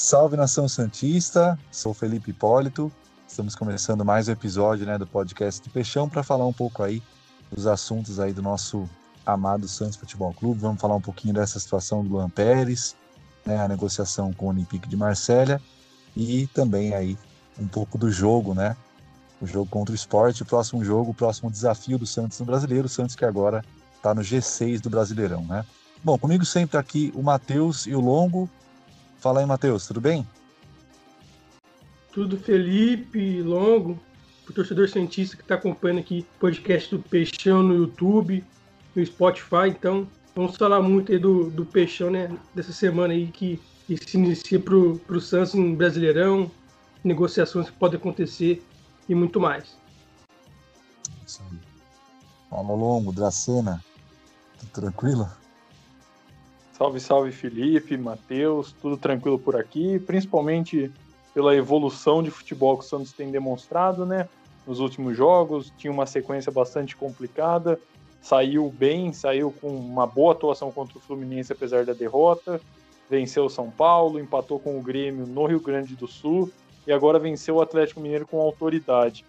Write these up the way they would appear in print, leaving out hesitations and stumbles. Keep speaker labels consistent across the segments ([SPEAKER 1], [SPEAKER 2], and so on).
[SPEAKER 1] Salve, nação santista, sou Felipe Hipólito, estamos começando mais um episódio, do podcast do Peixão para falar um pouco aí dos assuntos aí do nosso amado Santos Futebol Clube. Vamos falar um pouquinho dessa situação do Luan Pérez, a negociação com o Olympique de Marselha e também aí um pouco do jogo, o jogo contra o Sport, o próximo desafio do Santos no Brasileiro, o Santos que agora está no G6 do Brasileirão, Bom, comigo sempre aqui o Matheus e o Longo. Fala aí, Matheus, tudo bem?
[SPEAKER 2] Tudo, Felipe, Longo, o torcedor cientista que está acompanhando aqui o podcast do Peixão no YouTube, no Spotify. Então, vamos falar muito aí do Peixão, dessa semana aí que se inicia para o Santos em Brasileirão, negociações que podem acontecer e muito mais.
[SPEAKER 1] Isso aí. Fala, Longo, Dracena, tudo tranquilo?
[SPEAKER 3] Salve, salve, Felipe, Matheus, tudo tranquilo por aqui, principalmente pela evolução de futebol que o Santos tem demonstrado, nos últimos jogos. Tinha uma sequência bastante complicada, saiu bem, saiu com uma boa atuação contra o Fluminense, apesar da derrota, venceu o São Paulo, empatou com o Grêmio no Rio Grande do Sul e agora venceu o Atlético Mineiro com autoridade.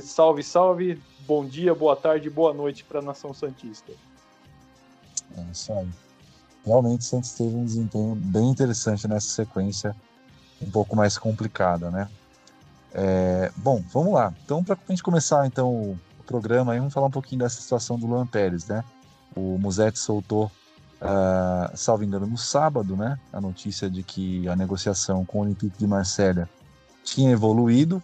[SPEAKER 3] Salve, salve, bom dia, boa tarde, boa noite para a nação santista.
[SPEAKER 1] É isso aí. Realmente o Santos teve um desempenho bem interessante nessa sequência, um pouco mais complicada, Bom, vamos lá. Então, para a gente começar então, o programa, aí, vamos falar um pouquinho dessa situação do Luan Pérez, O Musetti soltou, salvo engano, no sábado, a notícia de que a negociação com o Olympique de Marselha tinha evoluído,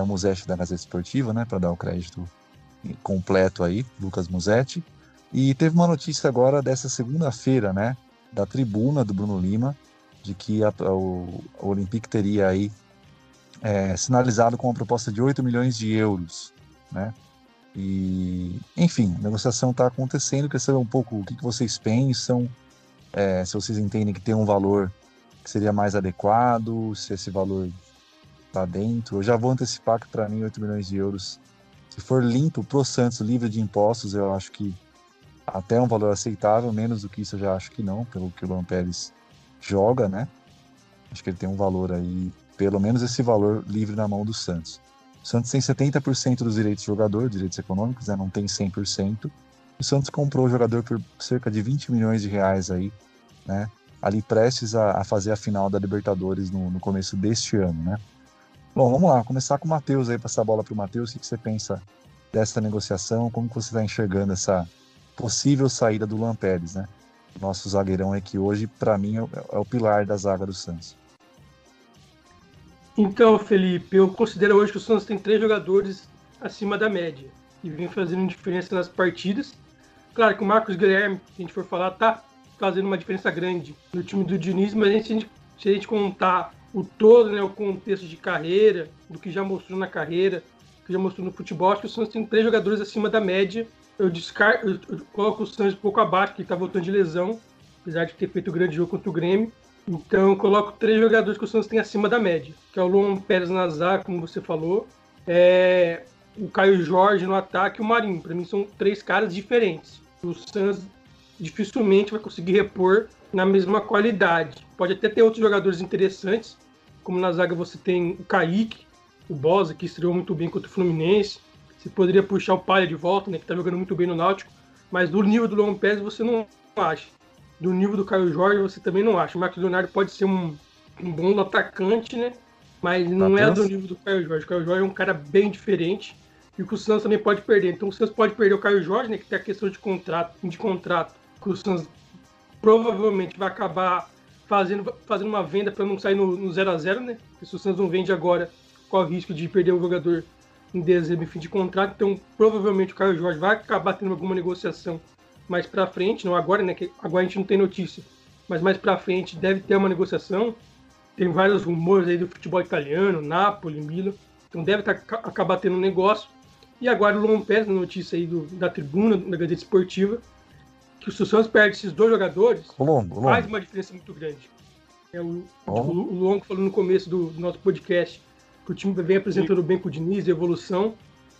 [SPEAKER 1] O Musetti da Gazeta Esportiva, para dar o crédito completo aí, Lucas Musetti. E teve uma notícia agora dessa segunda-feira, da tribuna do Bruno Lima, de que o Olympique teria aí sinalizado com uma proposta de 8 milhões de euros, E, enfim, a negociação está acontecendo. Queria saber um pouco o que vocês pensam, se vocês entendem que tem um valor que seria mais adequado, se esse valor está dentro. Eu já vou antecipar que para mim 8 milhões de euros, se for limpo pro Santos, livre de impostos, eu acho que até um valor aceitável. Menos do que isso eu já acho que não, pelo que o Luan Pérez joga, Acho que ele tem um valor aí, pelo menos esse valor livre na mão do Santos. O Santos tem 70% dos direitos de jogador, direitos econômicos, não tem 100%. O Santos comprou o jogador por cerca de 20 milhões de reais aí, ali prestes a fazer a final da Libertadores no começo deste ano, Bom, vamos lá, começar com o Matheus aí, passar a bola para o Matheus. O que você pensa dessa negociação? Como que você está enxergando essa possível saída do Luan Pérez, Nosso zagueirão é que hoje, para mim, é o pilar da zaga do Santos.
[SPEAKER 2] Então, Felipe, eu considero hoje que o Santos tem 3 jogadores acima da média e vem fazendo diferença nas partidas. Claro que o Marcos Guilherme, se a gente for falar, tá fazendo uma diferença grande no time do Diniz, mas se a gente contar o todo, o contexto de carreira, do que já mostrou na carreira, do que já mostrou no futebol, acho que o Santos tem 3 jogadores acima da média. Eu coloco o Santos um pouco abaixo, porque ele está voltando de lesão, apesar de ter feito um grande jogo contra o Grêmio. Então eu coloco 3 jogadores que o Santos tem acima da média, que é o Luan Pérez na zaga, como você falou, o Caio Jorge no ataque e o Marinho. Para mim são 3 caras diferentes. O Santos dificilmente vai conseguir repor na mesma qualidade. Pode até ter outros jogadores interessantes, como na zaga você tem o Kaique, o Bosa, que estreou muito bem contra o Fluminense. Você poderia puxar o Palha de volta, que está jogando muito bem no Náutico, mas do nível do Luan Pérez você não acha. Do nível do Caio Jorge você também não acha. O Marcos Leonardo pode ser um bom atacante, mas não é do nível do Caio Jorge. O Caio Jorge é um cara bem diferente e que o Santos também pode perder. Então o Santos pode perder o Caio Jorge, que tem a questão de contrato, que o Santos provavelmente vai acabar fazendo uma venda para não sair no 0-0, Porque se o Santos não vende agora, corre o risco de perder o jogador em dezembro, fim de contrato. Então provavelmente o Caio Jorge vai acabar tendo alguma negociação mais para frente, não agora, que agora a gente não tem notícia, mas mais para frente deve ter uma negociação. Tem vários rumores aí do futebol italiano, Napoli, Milan, então deve acabar tendo um negócio. E agora o Luan Pérez, na notícia aí da tribuna, da Gazeta Esportiva, que o Santos perde esses 2 jogadores, faz uma diferença muito grande. O Luan falou no começo do nosso podcast que o time vem apresentando bem com o Diniz, a evolução,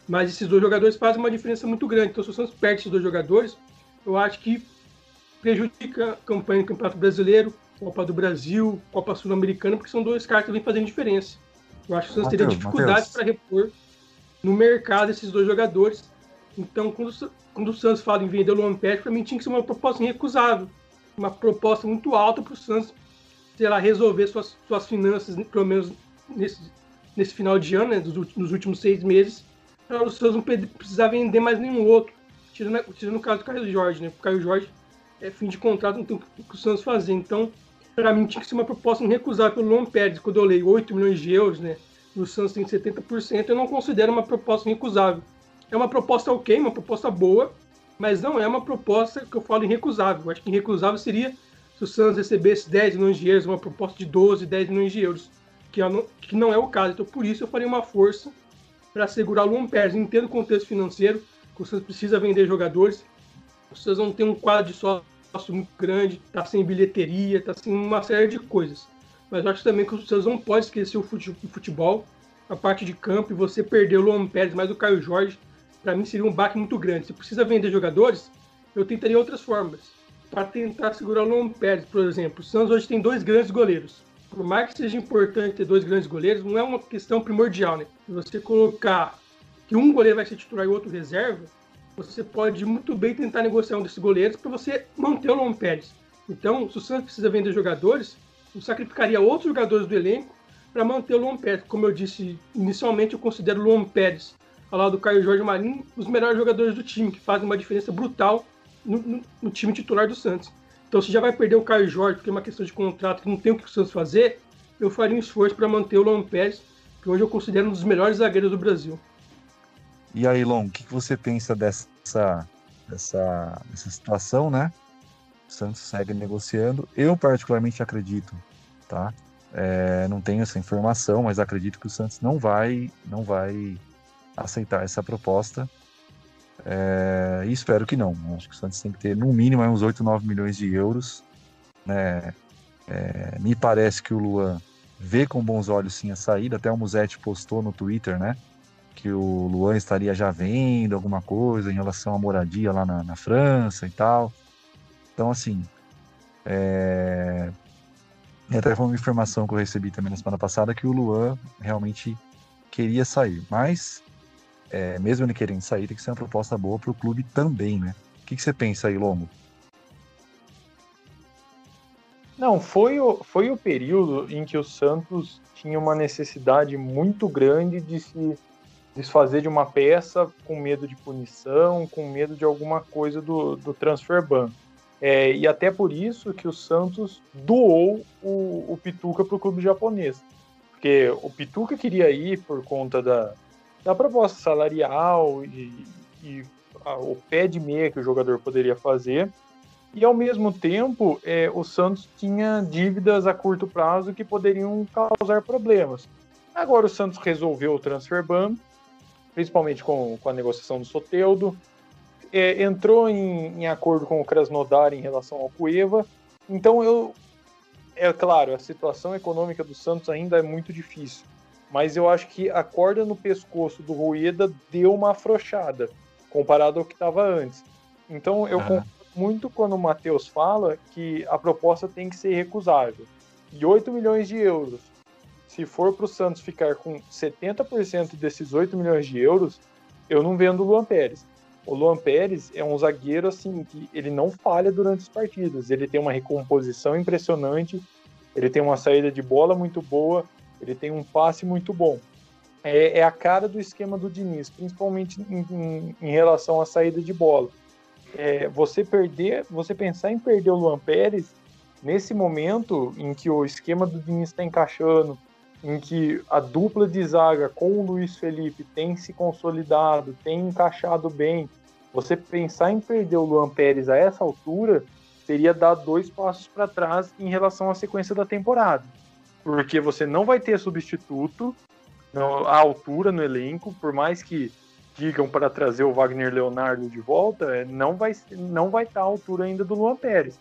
[SPEAKER 2] mas esses 2 jogadores fazem uma diferença muito grande. Então se o Santos perde esses 2 jogadores, eu acho que prejudica a campanha do Campeonato Brasileiro, Copa do Brasil, Copa Sul-Americana, porque são 2 caras que vêm fazendo diferença. Eu acho que o Santos teria dificuldade para repor no mercado esses 2 jogadores. Então, quando o Santos fala em vender o Luan Pérez, para mim tinha que ser uma proposta irrecusável. Uma proposta muito alta para o Santos, sei lá, resolver suas finanças, pelo menos nesse final de ano, né, nos últimos 6 meses, para o Santos não precisar vender mais nenhum outro. Tirando o caso do Caio Jorge, né? O Caio Jorge é fim de contrato, não tem o que o Santos fazer. Então, para mim, tinha que ser uma proposta irrecusável pelo Luan Pérez. Quando eu leio 8 milhões de euros, né? E o Santos tem 70%, eu não considero uma proposta irrecusável. É uma proposta ok, uma proposta boa, mas não é uma proposta que eu falo irrecusável. Eu acho que irrecusável seria se o Santos recebesse 10 milhões de euros, uma proposta de 12, 10 milhões de euros, que não é o caso. Então, por isso, eu faria uma força para segurar o Luan Pérez. Entendo o contexto financeiro, que o Santos precisa vender jogadores. O Santos não tem um quadro de sócio muito grande, está sem bilheteria, está sem uma série de coisas. Mas eu acho também que o Santos não pode esquecer o futebol, a parte de campo, e você perder o Luan Pérez mais o Caio Jorge, para mim seria um baque muito grande. Se precisa vender jogadores, eu tentaria outras formas para tentar segurar o Luan Pérez, por exemplo. O Santos hoje tem 2 grandes goleiros. Por mais que seja importante ter 2 grandes goleiros, não é uma questão primordial, né? Se você colocar que um goleiro vai ser titular e o outro reserva, você pode muito bem tentar negociar um desses goleiros para você manter o Luan Pérez. Então, se o Santos precisa vender jogadores, eu sacrificaria outros jogadores do elenco para manter o Luan Pérez. Como eu disse inicialmente, eu considero o Luan Pérez, ao lado do Caio Jorge Marinho, os melhores jogadores do time, que fazem uma diferença brutal no time titular do Santos. Então, se já vai perder o Caio Jorge, porque é uma questão de contrato que não tem o que o Santos fazer, eu faria um esforço para manter o Luan Pérez, que hoje eu considero um dos melhores zagueiros do Brasil.
[SPEAKER 1] E aí, Long, o que você pensa dessa situação, né? O Santos segue negociando. Eu particularmente acredito, tá? Não tenho essa informação, mas acredito que o Santos não vai aceitar essa proposta. E espero que não. Acho que o Santos tem que ter, no mínimo, uns 8, 9 milhões de euros. Né? Me parece que o Luan vê com bons olhos sim a saída. Até o Musetti postou no Twitter, né? Que o Luan estaria já vendo alguma coisa em relação à moradia lá na França e tal. Então, assim, até foi uma informação que eu recebi também na semana passada que o Luan realmente queria sair. Mas, mesmo ele querendo sair, tem que ser uma proposta boa para o clube também, né? O que você pensa aí, Longo?
[SPEAKER 3] Não, foi o período em que o Santos tinha uma necessidade muito grande de se desfazer de uma peça com medo de punição, com medo de alguma coisa do transfer ban. E até por isso que o Santos doou o Pituca para o clube japonês. Porque o Pituca queria ir por conta da proposta salarial e o pé de meia que o jogador poderia fazer. E, ao mesmo tempo, o Santos tinha dívidas a curto prazo que poderiam causar problemas. Agora o Santos resolveu o transfer ban, principalmente com a negociação do Soteldo, entrou em acordo com o Krasnodar em relação ao Cueva. Então, claro, a situação econômica do Santos ainda é muito difícil, mas eu acho que a corda no pescoço do Rueda deu uma afrouxada, comparado ao que estava antes. Então, eu concordo muito quando o Matheus fala que a proposta tem que ser recusável. E 8 milhões de euros, se for para o Santos ficar com 70% desses 8 milhões de euros, eu não vendo o Luan Pérez. O Luan Pérez é um zagueiro assim que ele não falha durante as partidas. Ele tem uma recomposição impressionante, ele tem uma saída de bola muito boa, ele tem um passe muito bom. É a cara do esquema do Diniz, principalmente em relação à saída de bola. Você pensar em perder o Luan Pérez nesse momento em que o esquema do Diniz está encaixando, em que a dupla de zaga com o Luiz Felipe tem se consolidado, tem encaixado bem, você pensar em perder o Luan Pérez a essa altura seria dar 2 passos para trás em relação à sequência da temporada. Porque você não vai ter substituto à altura no elenco, por mais que digam para trazer o Wagner Leonardo de volta, não vai estar à altura ainda do Luan Pérez.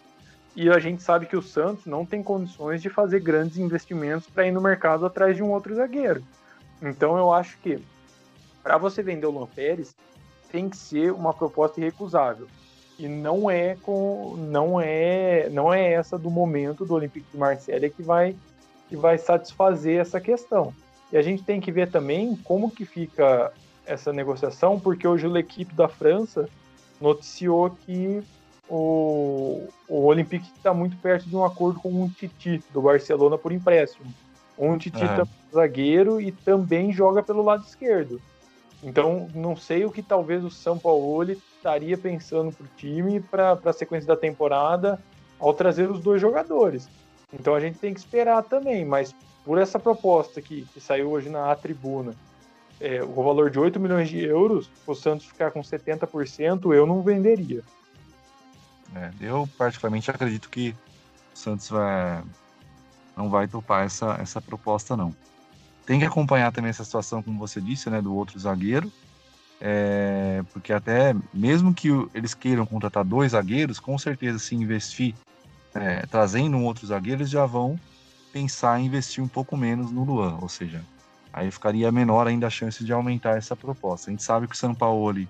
[SPEAKER 3] E a gente sabe que o Santos não tem condições de fazer grandes investimentos para ir no mercado atrás de um outro zagueiro. Então eu acho que para você vender o Luan Pérez tem que ser uma proposta irrecusável. e não é essa do momento do Olympique de Marselha que vai satisfazer essa questão. E a gente tem que ver também como que fica essa negociação, porque hoje a equipe da França noticiou que o Olympique está muito perto de um acordo com um Titi do Barcelona por empréstimo. Um Titi também é zagueiro e também joga pelo lado esquerdo. Então, não sei o que talvez o Sampaoli estaria pensando para o time para a sequência da temporada ao trazer os dois jogadores. Então, a gente tem que esperar também, mas por essa proposta que saiu hoje na tribuna, o valor de 8 milhões de euros, o Santos ficar com 70%, eu não venderia.
[SPEAKER 1] Eu particularmente acredito que o Santos não vai topar essa proposta, não. Tem que acompanhar também essa situação, como você disse, né, do outro zagueiro, porque até mesmo que eles queiram contratar 2 zagueiros, com certeza se investir trazendo um outro zagueiro, eles já vão pensar em investir um pouco menos no Luan, ou seja, aí ficaria menor ainda a chance de aumentar essa proposta. A gente sabe que o Sampaoli,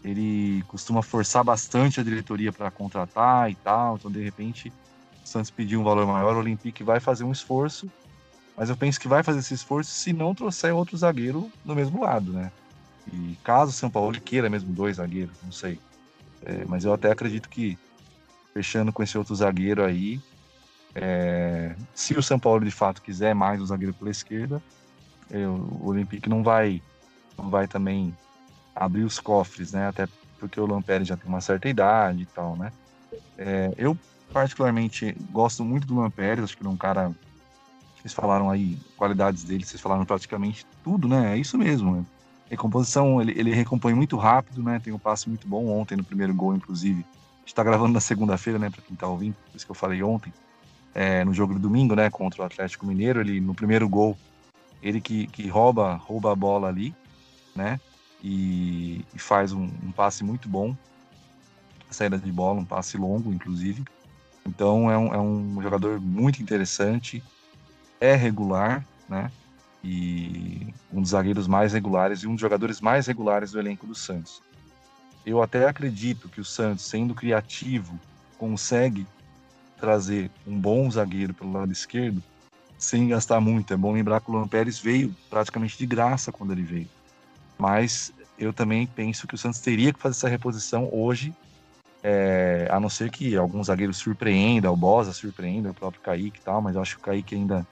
[SPEAKER 1] ele costuma forçar bastante a diretoria para contratar e tal, então de repente o Santos pedir um valor maior, o Olympique vai fazer um esforço, mas eu penso que vai fazer esse esforço se não trouxer outro zagueiro no mesmo lado, né? E caso o Sampaoli queira mesmo 2 zagueiros, não sei. Mas eu até acredito que fechando com esse outro zagueiro aí, se o Sampaoli de fato quiser mais um zagueiro pela esquerda, o Olympique não vai também abrir os cofres, né? Até porque o Lampere já tem uma certa idade e tal, né? Eu particularmente gosto muito do Lampere, acho que ele é um cara, vocês falaram aí qualidades dele, vocês falaram praticamente tudo, né? É isso mesmo, né? Recomposição, ele recompõe muito rápido, né? Tem um passe muito bom ontem no primeiro gol, inclusive. A gente tá gravando na segunda-feira, né? Para quem tá ouvindo, por isso que eu falei ontem, no jogo do domingo, né? Contra o Atlético Mineiro, ele no primeiro gol, ele que rouba a bola ali, né? E faz um passe muito bom, saída de bola, um passe longo, inclusive. Então é um jogador muito interessante, regular, né? E um dos zagueiros mais regulares e um dos jogadores mais regulares do elenco do Santos. Eu até acredito que o Santos, sendo criativo, consegue trazer um bom zagueiro pelo lado esquerdo sem gastar muito. É bom lembrar que o Luan Pérez veio praticamente de graça quando ele veio. Mas eu também penso que o Santos teria que fazer essa reposição hoje, a não ser que alguns zagueiros surpreendam, o Bosa surpreenda, o próprio Kaique e tal, mas eu acho que o Kaique ainda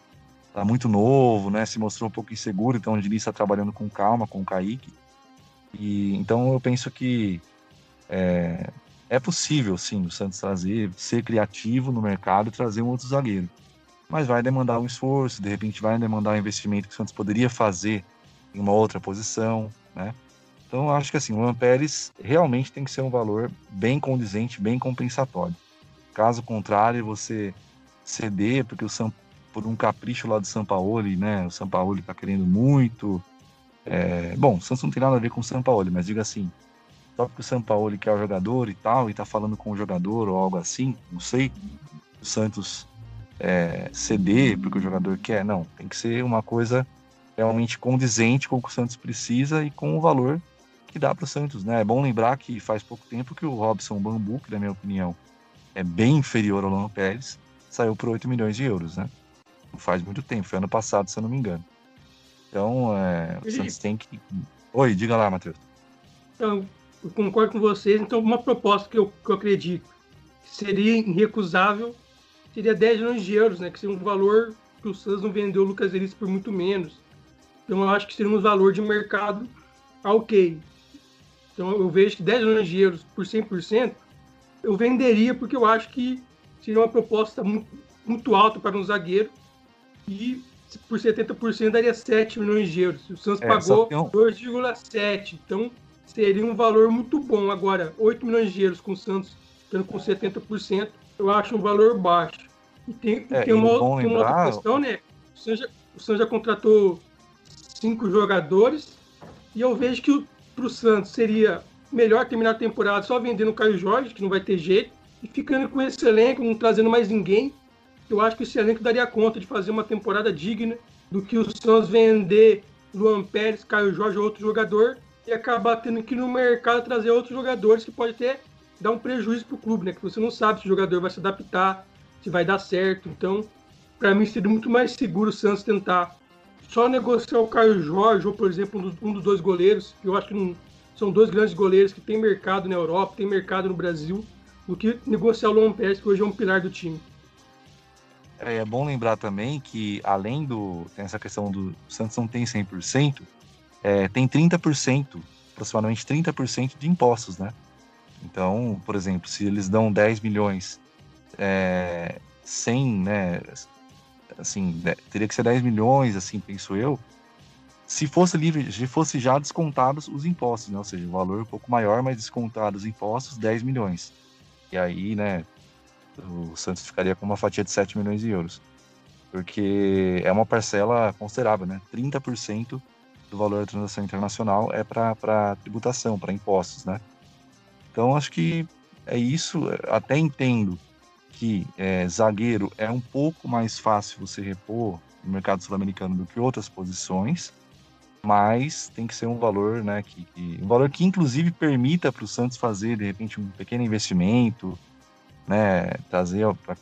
[SPEAKER 1] está muito novo, né? Se mostrou um pouco inseguro, então o Diniz está trabalhando com calma com o Kaique. Então eu penso que é possível, sim, o Santos ser criativo no mercado e trazer um outro zagueiro. Mas vai demandar um esforço, de repente vai demandar um investimento que o Santos poderia fazer em uma outra posição, né? Então, eu acho que assim, o Luan Pérez realmente tem que ser um valor bem condizente, bem compensatório. Caso contrário, você ceder, porque por um capricho lá do Sampaoli, né? O Sampaoli tá querendo muito. Bom, o Santos não tem nada a ver com o Sampaoli, mas diga assim, só porque o Sampaoli quer o jogador e tal, e tá falando com o jogador ou algo assim, não sei, o Santos ceder porque o jogador quer, não, tem que ser uma coisa realmente condizente com o que o Santos precisa e com o valor que dá para o Santos, né? É bom lembrar que faz pouco tempo que o Robson Bambu, que na minha opinião é bem inferior ao Luan Pérez, saiu por 8 milhões de euros, né? Não faz muito tempo, foi ano passado, se eu não me engano. Então, o Santos tem que... Oi, diga lá, Matheus.
[SPEAKER 2] Então, eu concordo com vocês. Então, uma proposta que eu acredito que seria irrecusável seria 10 milhões de euros, né? Que seria um valor que o Santos não vendeu o Lucas Elias por muito menos. Então, eu acho que seria um valor de mercado ok. Então, eu vejo que 10 milhões de euros por 100%, eu venderia, porque eu acho que seria uma proposta muito, muito alta para um zagueiro. E por 70% daria 7 milhões de euros. O Santos pagou 2,7. Então, seria um valor muito bom. Agora, 8 milhões de euros com o Santos estando com 70%, eu acho um valor baixo. E tem uma outra questão, né? O Santos já contratou 5 jogadores e eu vejo que para o Santos seria melhor terminar a temporada só vendendo o Caio Jorge, que não vai ter jeito, e ficando com esse elenco, não trazendo mais ninguém. Eu acho que esse elenco daria conta de fazer uma temporada digna do que o Santos vender Luan Pérez, Caio Jorge ou outro jogador e acabar tendo que ir no mercado trazer outros jogadores que pode até dá um prejuízo para o clube, né? Que você não sabe se o jogador vai se adaptar, se vai dar certo. Então, para mim, seria muito mais seguro o Santos tentar só negociar o Caio Jorge, ou, por exemplo, um dos dois goleiros, que eu acho que não, são dois grandes goleiros que tem mercado na Europa, tem mercado no Brasil, do que negociar o Luan Pérez, que hoje é um pilar do time.
[SPEAKER 1] É bom lembrar também que, além tem essa questão do Santos não tem 100%, tem 30%, aproximadamente 30% de impostos, né? Então, por exemplo, se eles dão 10 milhões, 100, né? Assim, teria que ser 10 milhões, assim, penso eu, se fosse livre, se fosse já descontados os impostos, né? Ou seja, o valor um pouco maior, mas descontados os impostos, 10 milhões. E aí, né, o Santos ficaria com uma fatia de 7 milhões de euros. Porque é uma parcela considerável, né? 30% do valor da transação internacional é para tributação, para impostos, né? Então, acho que é isso. Até entendo que zagueiro é um pouco mais fácil você repor no mercado sul-americano do que outras posições, mas tem que ser um valor, né, um valor que inclusive permita para o Santos fazer, de repente, um pequeno investimento, né,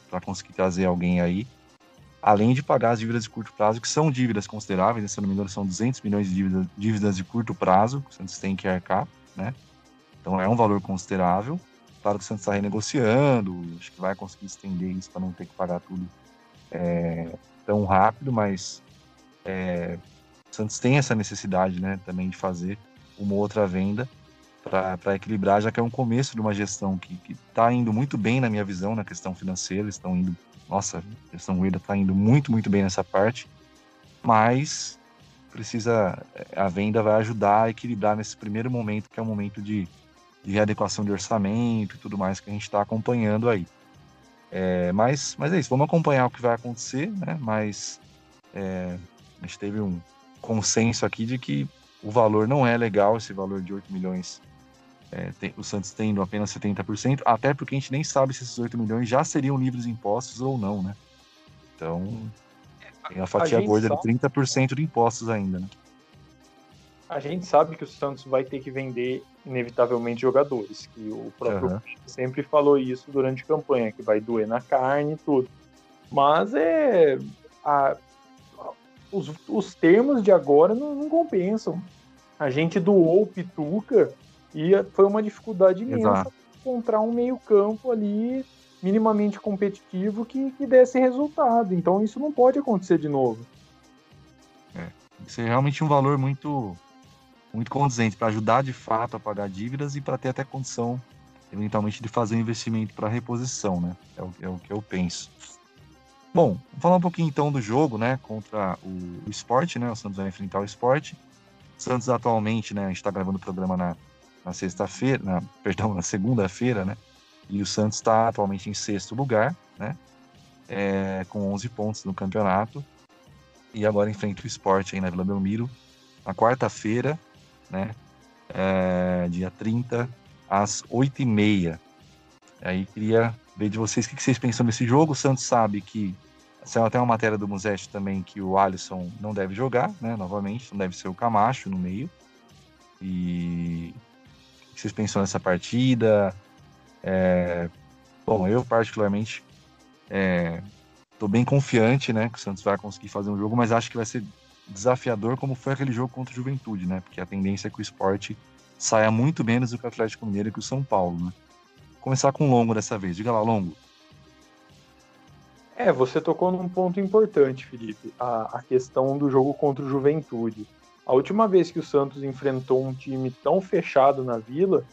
[SPEAKER 1] para conseguir trazer alguém aí, além de pagar as dívidas de curto prazo, que são dívidas consideráveis, né, se eu não me engano, são 200 milhões de dívidas de curto prazo que o Santos tem que arcar, né? Então é um valor considerável. Claro que o Santos está renegociando, acho que vai conseguir estender isso para não ter que pagar tudo tão rápido, mas o Santos tem essa necessidade, né, também de fazer uma outra venda para equilibrar, já que é um começo de uma gestão que está indo muito bem na minha visão, na questão financeira, estão indo, nossa, a gestão Rueda está indo muito, muito bem nessa parte, mas a venda vai ajudar a equilibrar nesse primeiro momento, que é um momento de readequação de orçamento e tudo mais que a gente está acompanhando aí. Mas é isso, vamos acompanhar o que vai acontecer, né? Mas a gente teve um consenso aqui de que o valor não é legal, esse valor de 8 milhões, o Santos tendo apenas 70%, até porque a gente nem sabe se esses 8 milhões já seriam livres de impostos ou não, né? Então, tem a fatia gorda de 30% de impostos ainda, né?
[SPEAKER 3] A gente sabe que o Santos vai ter que vender inevitavelmente jogadores, que o próprio sempre falou isso durante a campanha, que vai doer na carne e tudo. Mas os termos de agora não compensam. A gente doou o Pituca e foi uma dificuldade imensa encontrar um meio-campo ali minimamente competitivo que desse resultado. Então isso não pode acontecer de novo.
[SPEAKER 1] Isso é realmente um valor muito muito condizente para ajudar de fato a pagar dívidas e para ter até condição, eventualmente, de fazer um investimento para reposição, né? É o que eu penso. Bom, vamos falar um pouquinho então do jogo, né? Contra o Sport, né? O Santos vai enfrentar o Sport. O Santos atualmente, né? A gente está gravando o programa na sexta-feira, na segunda-feira, né? E o Santos está atualmente em sexto lugar, né? Com 11 pontos no campeonato. E agora enfrenta o Sport aí na Vila Belmiro, na quarta-feira, né? Dia 30, às 8h30. Aí queria ver de vocês o que vocês pensam desse jogo. O Santos sabe que saiu até uma matéria do Musetti também que o Alisson não deve jogar, né? Novamente, não deve ser o Camacho no meio. E o que vocês pensam nessa partida? Bom, eu particularmente tô bem confiante, né, que o Santos vai conseguir fazer um jogo, mas acho que vai ser desafiador como foi aquele jogo contra o Juventude, né? Porque a tendência é que o Sport saia muito menos do que o Atlético Mineiro e que o São Paulo, né? Vou começar com o Longo dessa vez. Diga lá, Longo.
[SPEAKER 3] Você tocou num ponto importante, Felipe, a questão do jogo contra o Juventude. A última vez que o Santos enfrentou um time tão fechado na Vila,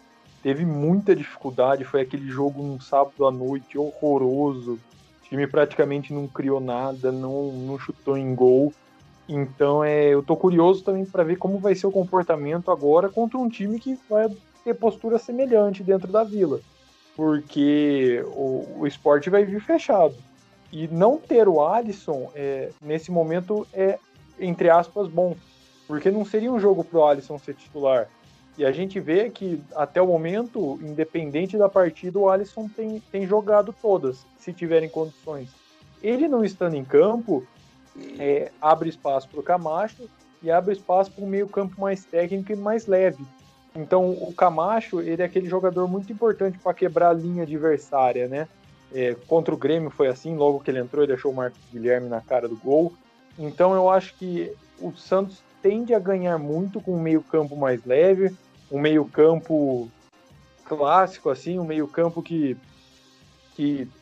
[SPEAKER 3] teve muita dificuldade, foi aquele jogo num sábado à noite horroroso, o time praticamente não criou nada, não chutou em gol. Então eu tô curioso também para ver como vai ser o comportamento agora contra um time que vai ter postura semelhante dentro da Vila, porque o Sport vai vir fechado. E não ter o Alisson nesse momento entre aspas, bom, porque não seria um jogo pro Alisson ser titular. E a gente vê que, até o momento, independente da partida, o Alisson tem jogado todas, se tiverem condições. Ele não estando em campo, abre espaço para o Camacho e abre espaço para um meio campo mais técnico e mais leve. Então, o Camacho, ele é aquele jogador muito importante para quebrar a linha adversária, né? Contra o Grêmio foi assim, logo que ele entrou, ele deixou o Marcos Guilherme na cara do gol. Então, eu acho que o Santos tende a ganhar muito com um meio-campo mais leve, um meio-campo clássico, assim, um meio-campo que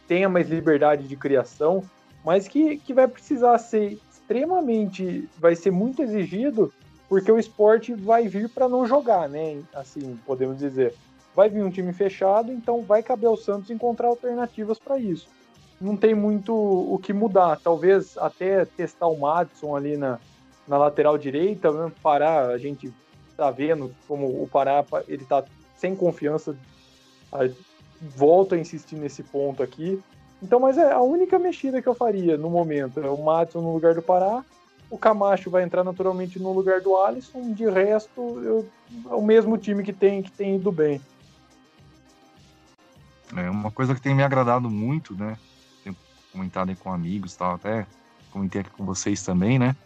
[SPEAKER 3] tenha mais liberdade de criação, mas que vai precisar ser extremamente, vai ser muito exigido, porque o Sport vai vir para não jogar, né? Assim, podemos dizer. Vai vir um time fechado, então vai caber ao Santos encontrar alternativas para isso. Não tem muito o que mudar. Talvez até testar o Madison ali na lateral direita, né? Pará, a gente tá vendo como o Pará, ele tá sem confiança. Volto a insistir nesse ponto aqui. Então, mas é a única mexida que eu faria no momento. É o Madison no lugar do Pará, o Camacho vai entrar naturalmente no lugar do Alisson, de resto, é o mesmo time que tem ido bem.
[SPEAKER 1] É uma coisa que tem me agradado muito, né? Tenho comentado aí com amigos, tal, até comentei aqui com vocês também, né?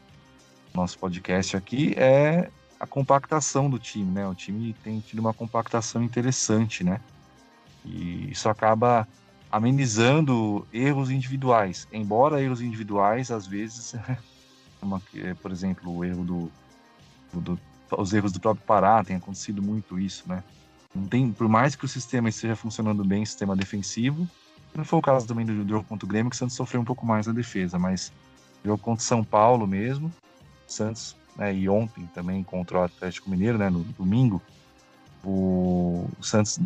[SPEAKER 1] Nosso podcast aqui é a compactação do time, né? O time tem tido uma compactação interessante, né? E isso acaba amenizando erros individuais. Embora erros individuais, às vezes, por exemplo, o erro os erros do próprio Pará, tem acontecido muito isso, né? Não tem, por mais que o sistema esteja funcionando bem, o sistema defensivo, não foi o caso também do jogo contra o Grêmio, que o Santos sofreu um pouco mais na defesa, mas o jogo contra o São Paulo mesmo, Santos, né, e ontem também contra o Atlético Mineiro, né, no domingo, o Santos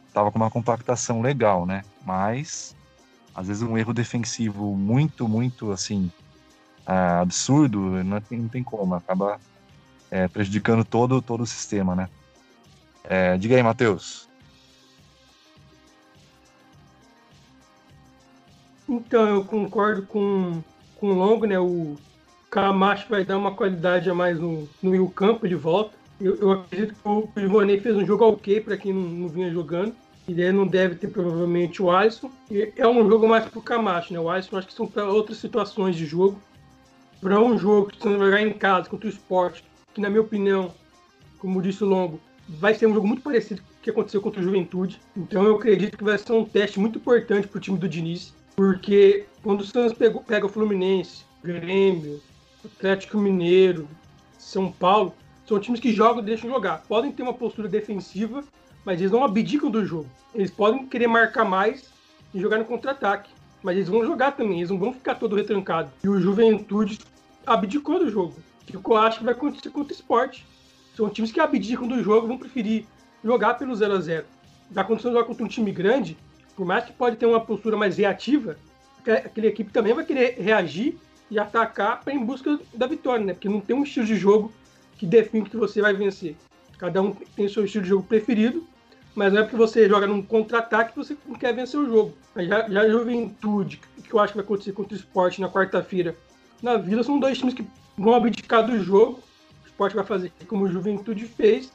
[SPEAKER 1] estava com uma compactação legal, né, mas às vezes um erro defensivo muito, muito, assim, absurdo, não tem como, acaba prejudicando todo o sistema, né. Diga aí, Matheus.
[SPEAKER 2] Então, eu concordo com o Longo, né? O Camacho vai dar uma qualidade a mais no meio campo de volta. Eu acredito que o Ivonei fez um jogo ok para quem não vinha jogando. E ele não deve ter provavelmente o Alisson. E é um jogo mais pro Camacho, né? O Alisson acho que são para outras situações de jogo. Para um jogo que você vai jogar em casa contra o Sport, que na minha opinião, como disse o Longo, vai ser um jogo muito parecido com o que aconteceu contra o Juventude. Então eu acredito que vai ser um teste muito importante para o time do Diniz, porque quando o Santos pega o Fluminense, Grêmio, Atlético Mineiro, São Paulo, são times que jogam e deixam jogar. Podem ter uma postura defensiva, mas eles não abdicam do jogo. Eles podem querer marcar mais e jogar no contra-ataque, mas eles vão jogar também, eles não vão ficar todo retrancado. E o Juventude abdicou do jogo, que eu acho que vai acontecer contra o Sport. São times que abdicam do jogo, vão preferir jogar pelo 0x0. Da condição de jogar contra um time grande, por mais que pode ter uma postura mais reativa, aquela equipe também vai querer reagir e atacar para em busca da vitória, né? Porque não tem um estilo de jogo que define que você vai vencer. Cada um tem o seu estilo de jogo preferido, mas não é porque você joga num contra-ataque que você não quer vencer o jogo. Já a Juventude, que eu acho que vai acontecer contra o Sport na quarta-feira, na Vila, são dois times que vão abdicar do jogo. O Sport vai fazer como o Juventude fez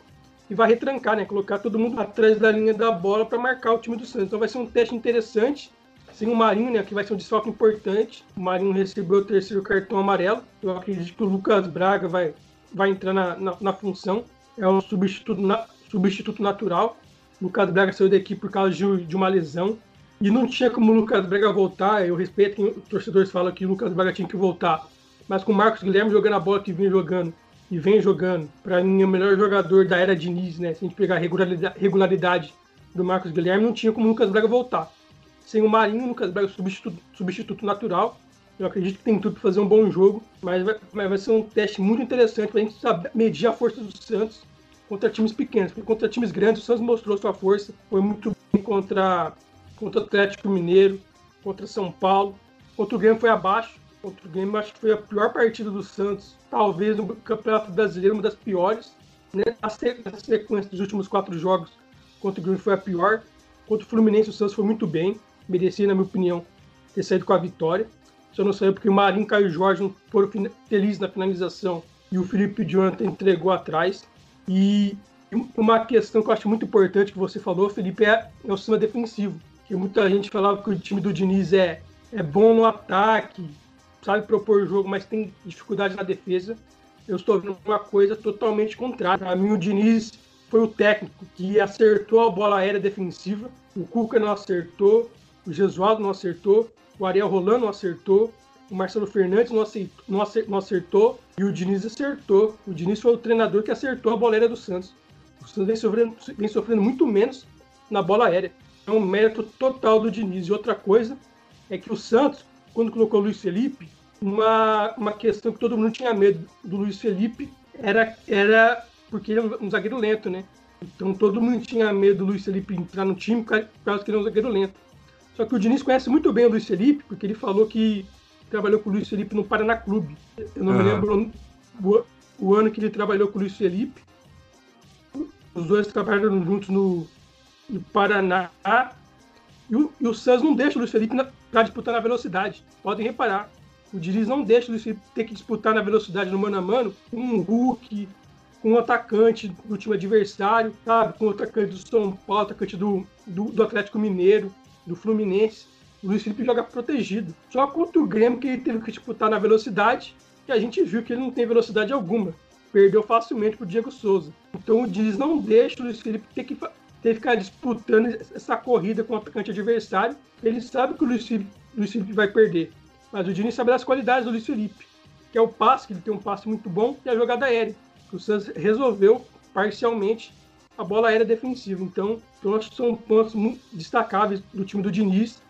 [SPEAKER 2] e vai retrancar, né? Colocar todo mundo atrás da linha da bola para marcar o time do Santos. Então vai ser um teste interessante. Sem o Marinho, né, que vai ser um desfalque importante. O Marinho recebeu o terceiro cartão amarelo. Eu acredito que o Lucas Braga vai entrar na função. É um substituto natural. O Lucas Braga saiu daqui por causa de uma lesão. E não tinha como o Lucas Braga voltar. Eu respeito que os torcedores falam que o Lucas Braga tinha que voltar. Mas com o Marcos Guilherme jogando a bola que vinha jogando, e vem jogando, para mim é o melhor jogador da era Diniz, né? Se a gente pegar a regularidade do Marcos Guilherme, não tinha como o Lucas Braga voltar. Sem o Marinho, o Lucas Braga substituto natural. Eu acredito que tem tudo para fazer um bom jogo, mas vai ser um teste muito interessante para a gente saber medir a força do Santos contra times pequenos. Porque contra times grandes, o Santos mostrou sua força, foi muito bem contra o Atlético Mineiro, contra São Paulo. Contra o Grêmio foi abaixo. Contra o Grêmio, acho que foi a pior partida do Santos, talvez no Campeonato Brasileiro, uma das piores. Né? A sequência dos últimos 4 jogos contra o Grêmio foi a pior. Contra o Fluminense, o Santos foi muito bem. Merecia, na minha opinião, ter saído com a vitória. Só não saiu porque o Marinho e o Caio Jorge não foram felizes na finalização e o Felipe Jonathan entregou atrás. E uma questão que eu acho muito importante que você falou, Felipe, é o sistema defensivo. Que muita gente falava que o time do Diniz é bom no ataque, sabe propor o jogo, mas tem dificuldade na defesa. Eu estou vendo uma coisa totalmente contrária. Para mim, o Diniz foi o técnico que acertou a bola aérea defensiva. O Cuca não acertou, o Gesualdo não acertou, o Ariel Roland não acertou, o Marcelo Fernandes não acertou e o Diniz acertou. O Diniz foi o treinador que acertou a bola aérea do Santos. O Santos vem sofrendo muito menos na bola aérea. É um mérito total do Diniz. E outra coisa é que o Santos, quando colocou o Luiz Felipe, uma questão que todo mundo tinha medo do Luiz Felipe era porque ele é um zagueiro lento, né? Então todo mundo tinha medo do Luiz Felipe entrar no time por causa que ele é um zagueiro lento. Só que o Diniz conhece muito bem o Luiz Felipe, porque ele falou que trabalhou com o Luiz Felipe no Paraná Clube. Eu não me lembro o ano que ele trabalhou com o Luiz Felipe. Os dois trabalharam juntos no Paraná. E o Santos não deixa o Luiz Felipe para disputar na velocidade. Podem reparar. O Diniz não deixa o Luiz Felipe ter que disputar na velocidade no mano a mano com um Hulk, com um atacante do time adversário, sabe? Com o atacante do São Paulo, atacante do Atlético Mineiro, do Fluminense. O Luiz Felipe joga protegido. Só contra o Grêmio que ele teve que disputar na velocidade, e a gente viu que ele não tem velocidade alguma. Perdeu facilmente pro Diego Souza. Então o Diniz não deixa o Luiz Felipe ter que ficar disputando essa corrida com o atacante adversário. Ele sabe que o Luiz Felipe vai perder. Mas o Diniz sabe das qualidades do Luiz Felipe, que é o passe, que ele tem um passe muito bom, e a jogada aérea. O Santos resolveu parcialmente a bola aérea defensiva. Então acho que são pontos muito destacáveis do time do Diniz,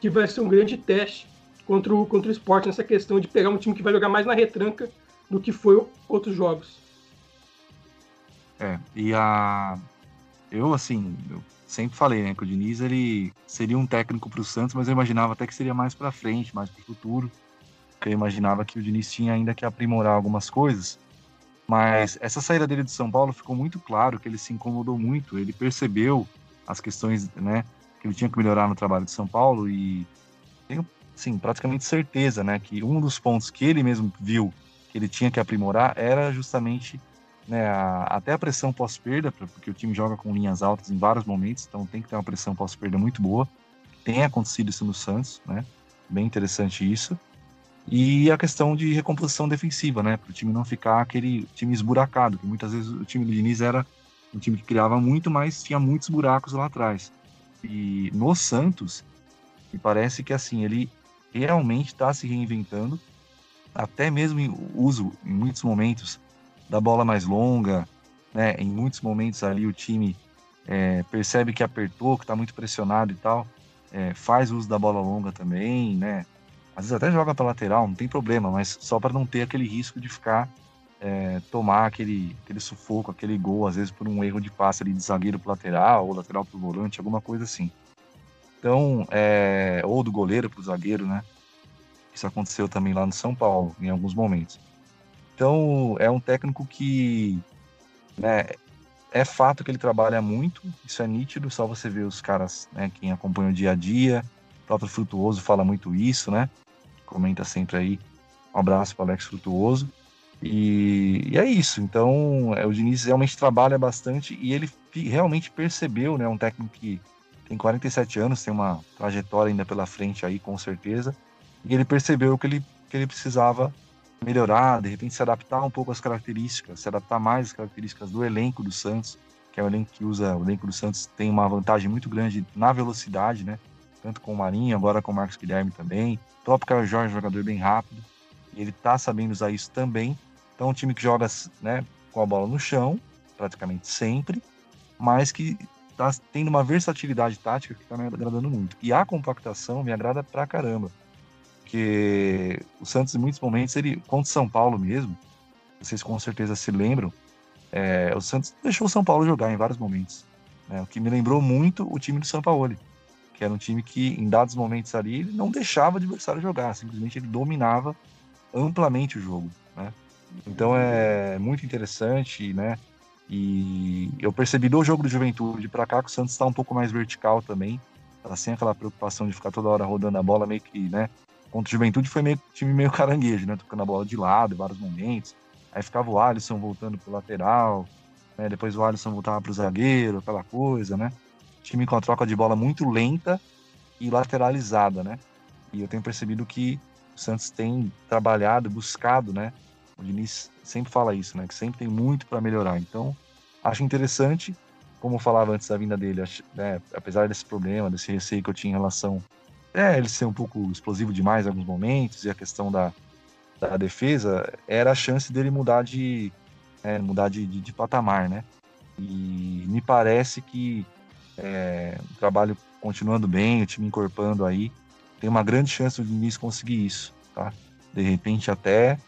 [SPEAKER 2] que vai ser um grande teste contra o Sport nessa questão de pegar um time que vai jogar mais na retranca do que foi outros jogos.
[SPEAKER 1] Eu sempre falei, né, que o Diniz ele seria um técnico para o Santos, mas eu imaginava até que seria mais para frente, mais para o futuro, porque eu imaginava que o Diniz tinha ainda que aprimorar algumas coisas, mas essa saída dele do São Paulo ficou muito claro que ele se incomodou muito, ele percebeu as questões, né, que ele tinha que melhorar no trabalho de São Paulo e tenho, sim, praticamente certeza, né, que um dos pontos que ele mesmo viu que ele tinha que aprimorar era justamente, né, até a pressão pós-perda, porque o time joga com linhas altas em vários momentos, então tem que ter uma pressão pós-perda muito boa. Tem acontecido isso no Santos, né? Bem interessante isso. E a questão de recomposição defensiva, né? Para o time não ficar aquele time esburacado, que muitas vezes o time do Diniz era um time que criava muito, mas tinha muitos buracos lá atrás. E no Santos, me parece que assim, ele realmente está se reinventando, até mesmo em uso, em muitos momentos, da bola mais longa, né? Em muitos momentos ali o time percebe que apertou, que está muito pressionado e tal, faz uso da bola longa também, né? Às vezes até joga para lateral, não tem problema, mas só para não ter aquele risco de ficar tomar aquele sufoco, aquele gol, às vezes por um erro de passe ali de zagueiro para lateral, ou lateral para o volante, alguma coisa assim. Então, ou do goleiro para o zagueiro, né? Isso aconteceu também lá no São Paulo, em alguns momentos. Então, é um técnico que, né, é fato que ele trabalha muito, isso é nítido, só você ver os caras, né, quem acompanha o dia a dia, o próprio Frutuoso fala muito isso, né, comenta sempre aí, um abraço para o Alex Frutuoso, e é isso. Então, o Diniz realmente trabalha bastante e ele realmente percebeu, né, um técnico que tem 47 anos, tem uma trajetória ainda pela frente aí, com certeza, e ele percebeu que ele precisava melhorar, de repente se adaptar um pouco às características, se adaptar mais às características do elenco do Santos, que é o elenco do Santos tem uma vantagem muito grande na velocidade, né? Tanto com o Marinho, agora com o Marcos Guilherme também. O próprio Caio Jorge, jogador bem rápido, e ele tá sabendo usar isso também. Então, um time que joga, né, com a bola no chão, praticamente sempre, mas que tá tendo uma versatilidade tática que tá me agradando muito. E a compactação me agrada pra caramba. Porque o Santos, em muitos momentos, contra o São Paulo mesmo, vocês com certeza se lembram, o Santos deixou o São Paulo jogar em vários momentos, né? O que me lembrou muito o time do Sampaoli, que era um time que, em dados momentos ali, ele não deixava o adversário jogar, simplesmente ele dominava amplamente o jogo, né? Então é muito interessante, né? E eu percebi do jogo do Juventude pra cá que o Santos está um pouco mais vertical também, tá sem aquela preocupação de ficar toda hora rodando a bola, meio que, né? Contra o Juventude foi time meio caranguejo, né? Tocando a bola de lado em vários momentos. Aí ficava o Alisson voltando pro lateral, né? Depois o Alisson voltava pro zagueiro, aquela coisa, né? Time com a troca de bola muito lenta e lateralizada, né? E eu tenho percebido que o Santos tem trabalhado, buscado, né? O Diniz sempre fala isso, né? Que sempre tem muito para melhorar. Então, Acho interessante, como eu falava antes da vinda dele, né, apesar desse problema, desse receio que eu tinha em relação ele ser um pouco explosivo demais em alguns momentos, e a questão da defesa, era a chance dele mudar de patamar, né? E me parece que o trabalho continuando bem, o time encorpando aí, tem uma grande chance do Diniz conseguir isso, tá? De repente até,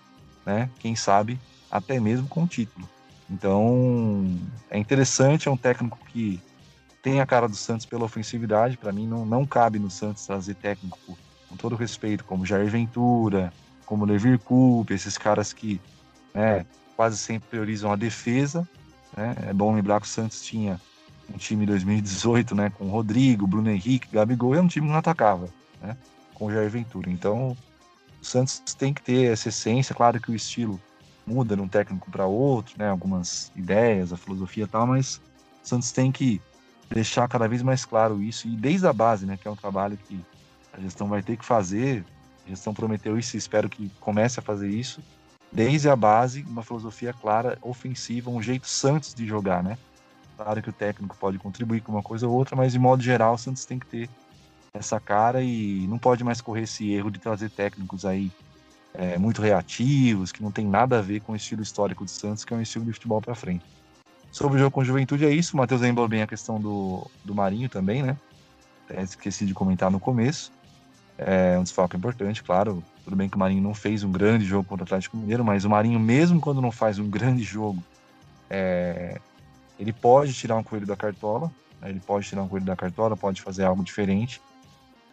[SPEAKER 1] né, quem sabe, até mesmo com o título. Então, é interessante, é um técnico que tem a cara do Santos pela ofensividade. Para mim, não cabe no Santos trazer técnico, com todo respeito, como Jair Ventura, como Levir Coupe, esses caras que, né, quase sempre priorizam a defesa, né? É bom lembrar que o Santos tinha um time em 2018, né, com Rodrigo, Bruno Henrique, Gabigol, e é um time que não atacava, né, com o Jair Ventura. Então, o Santos tem que ter essa essência. Claro que o estilo muda de um técnico para outro, né, algumas ideias, a filosofia e tal, mas o Santos tem que deixar cada vez mais claro isso, e desde a base, né, que é um trabalho que a gestão vai ter que fazer. A gestão prometeu isso e espero que comece a fazer isso. Desde a base, uma filosofia clara, ofensiva, um jeito Santos de jogar, né? Claro que o técnico pode contribuir com uma coisa ou outra, mas de modo geral o Santos tem que ter essa cara e não pode mais correr esse erro de trazer técnicos aí muito reativos, que não tem nada a ver com o estilo histórico do Santos, que é um estilo de futebol para frente. Sobre o jogo com a Juventude é isso. O Matheus lembrou bem a questão do Marinho também, né? Esqueci de comentar no começo. É um desfalque importante, claro. Tudo bem que o Marinho não fez um grande jogo contra o Atlético Mineiro, mas o Marinho, mesmo quando não faz um grande jogo, ele pode tirar um coelho da cartola, né? Ele pode tirar um coelho da cartola, pode fazer algo diferente.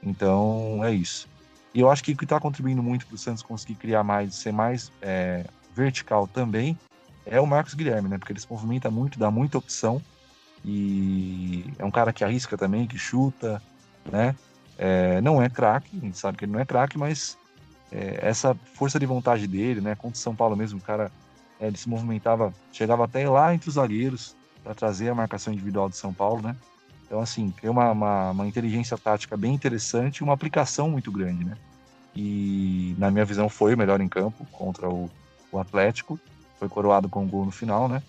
[SPEAKER 1] Então, é isso. E eu acho que o que está contribuindo muito para o Santos conseguir criar mais, ser mais vertical também, é o Marcos Guilherme, né? Porque ele se movimenta muito, dá muita opção, e é um cara que arrisca também, que chuta, né? Não é craque, a gente sabe que ele não é craque, mas essa força de vontade dele, né? Contra o São Paulo mesmo, o cara, ele se movimentava, chegava até lá entre os zagueiros para trazer a marcação individual do São Paulo, né? Então, assim, tem uma inteligência tática bem interessante e uma aplicação muito grande, né? E, na minha visão, foi o melhor em campo contra o Atlético. Foi coroado com um gol no final, né?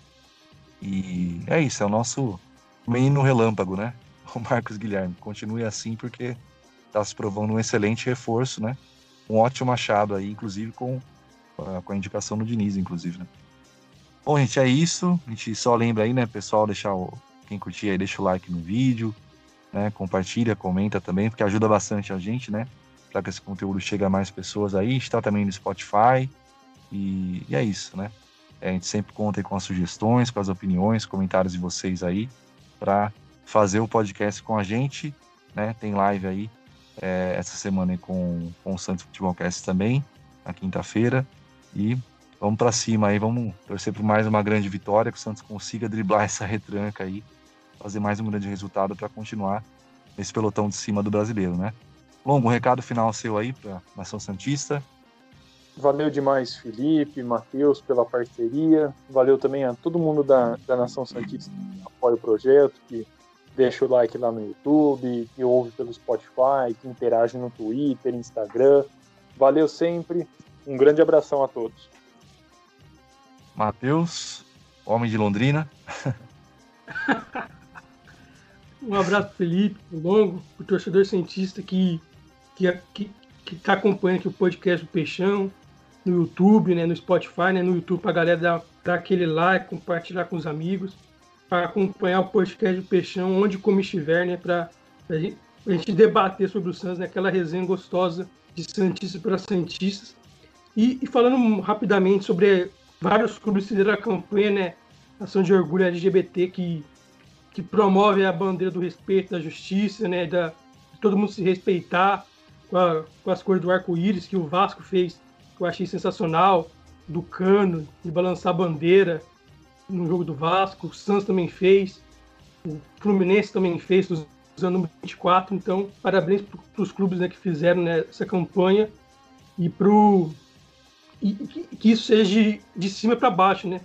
[SPEAKER 1] E é isso, é o nosso menino relâmpago, né? O Marcos Guilherme. Continue assim, porque está se provando um excelente reforço, né? Um ótimo achado aí, inclusive com a indicação do Diniz, inclusive, né? Bom, gente, é isso. A gente só lembra aí, né, pessoal, quem curtir aí, deixa o like no vídeo, né? Compartilha, comenta também, porque ajuda bastante a gente, né? Para que esse conteúdo chegue a mais pessoas aí. Está também no Spotify. E é isso, né? A gente sempre conta aí com as sugestões, com as opiniões, comentários de vocês aí, para fazer o podcast com a gente, né? Tem live aí essa semana aí com o Santos Futebolcast também, na quinta-feira. E vamos para cima aí, vamos torcer por mais uma grande vitória, que o Santos consiga driblar essa retranca aí, fazer mais um grande resultado para continuar nesse pelotão de cima do brasileiro, né? Longo, um recado final seu aí para a Nação Santista.
[SPEAKER 3] Valeu demais, Felipe, Matheus, pela parceria. Valeu também a todo mundo da Nação Santista que apoia o projeto, que deixa o like lá no YouTube, que ouve pelo Spotify, que interage no Twitter, Instagram. Valeu sempre. Um grande abração a todos.
[SPEAKER 1] Matheus, homem de Londrina.
[SPEAKER 2] Um abraço, Felipe, pro Longo, pro torcedor cientista que tá acompanhando aqui o podcast do Peixão, no YouTube, né, no Spotify, né, no YouTube, pra galera dar aquele like, compartilhar com os amigos, para acompanhar o podcast do Peixão, onde como estiver, né, pra gente debater sobre o Santos, né, aquela resenha gostosa de Santista para Santistas. E falando rapidamente sobre vários clubes que fizeram a campanha, né, Ação de Orgulho LGBT, que promove a bandeira do respeito, da justiça, né, de todo mundo se respeitar, com as cores do arco-íris que o Vasco fez, que eu achei sensacional, do cano, de balançar a bandeira no jogo do Vasco, o Santos também fez, o Fluminense também fez, usando o 24, então parabéns para os clubes, né, que fizeram, né, essa campanha, e que isso seja de cima para baixo, né,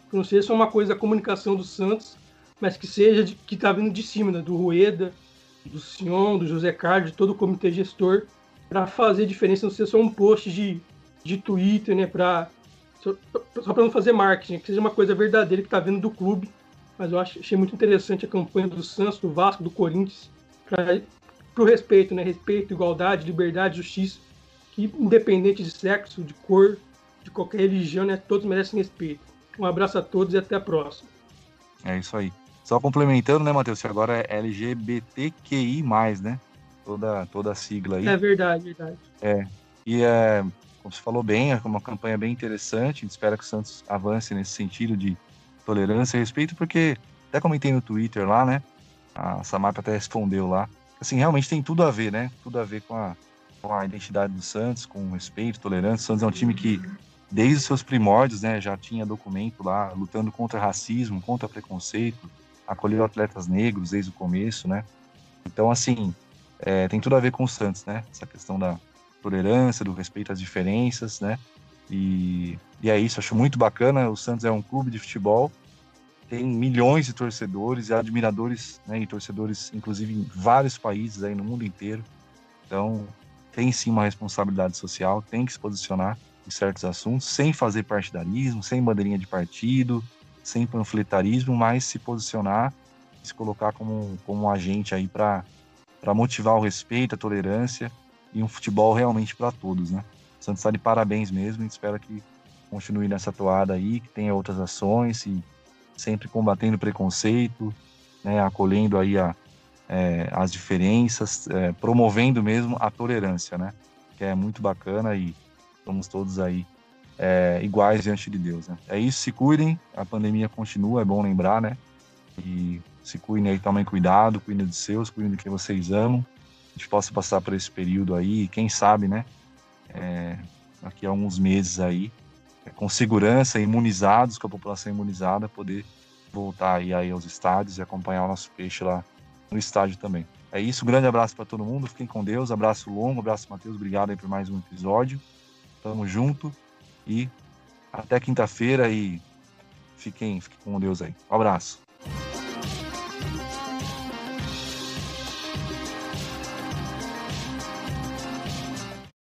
[SPEAKER 2] que não seja só uma coisa da comunicação do Santos, mas que seja que está vindo de cima, né, do Rueda, do Sion, do José Carlos, de todo o comitê gestor, para fazer diferença, não ser só um post de Twitter, né, só para não fazer marketing, que seja uma coisa verdadeira que está vindo do clube mas eu achei muito interessante a campanha do Santos, do Vasco, do Corinthians, para o respeito, né? Respeito, igualdade, liberdade, justiça, que independente de sexo, de cor, de qualquer religião, né? Todos merecem respeito. Um abraço a todos e até a próxima.
[SPEAKER 1] É isso aí. Só complementando, né, Matheus? Agora é LGBTQI+, né? Toda a sigla aí.
[SPEAKER 2] É verdade, verdade.
[SPEAKER 1] E como você falou bem, é uma campanha bem interessante. A gente espera que o Santos avance nesse sentido de tolerância e respeito, porque até comentei no Twitter lá, né? A Samapa até respondeu lá. Assim, realmente tem tudo a ver, né? Tudo a ver com a identidade do Santos, com respeito, tolerância. O Santos é um time que, desde os seus primórdios, né, já tinha documento lá, lutando contra racismo, contra preconceito, acolheu atletas negros desde o começo, né? Então, assim, tem tudo a ver com o Santos, né? Essa questão da tolerância, do respeito às diferenças, né? E é isso, acho muito bacana. O Santos é um clube de futebol, tem milhões de torcedores e admiradores, né? E torcedores, inclusive, em vários países aí no mundo inteiro. Então, tem sim uma responsabilidade social, tem que se posicionar em certos assuntos, sem fazer partidarismo, sem bandeirinha de partido, sem panfletarismo, mas se posicionar, se colocar como um agente aí para motivar o respeito, a tolerância e um futebol realmente para todos, né? O Santos está de parabéns mesmo e espero que continue nessa toada aí, que tenha outras ações e sempre combatendo preconceito, né? Acolhendo aí as diferenças, promovendo mesmo a tolerância, né? Que é muito bacana e somos todos aí iguais diante de Deus, né? É isso, se cuidem, a pandemia continua, é bom lembrar, né? E se cuidem aí, tomem cuidado, cuidem dos seus, cuidem do que vocês amam, a gente possa passar por esse período aí, e quem sabe, né? Daqui a alguns meses aí, com segurança, imunizados, com a população imunizada, poder voltar aí aos estádios e acompanhar o nosso peixe lá no estádio também. É isso, um grande abraço para todo mundo, fiquem com Deus, abraço longo, abraço Matheus, obrigado aí por mais um episódio, tamo junto e até quinta-feira e fiquem com Deus aí. Um abraço.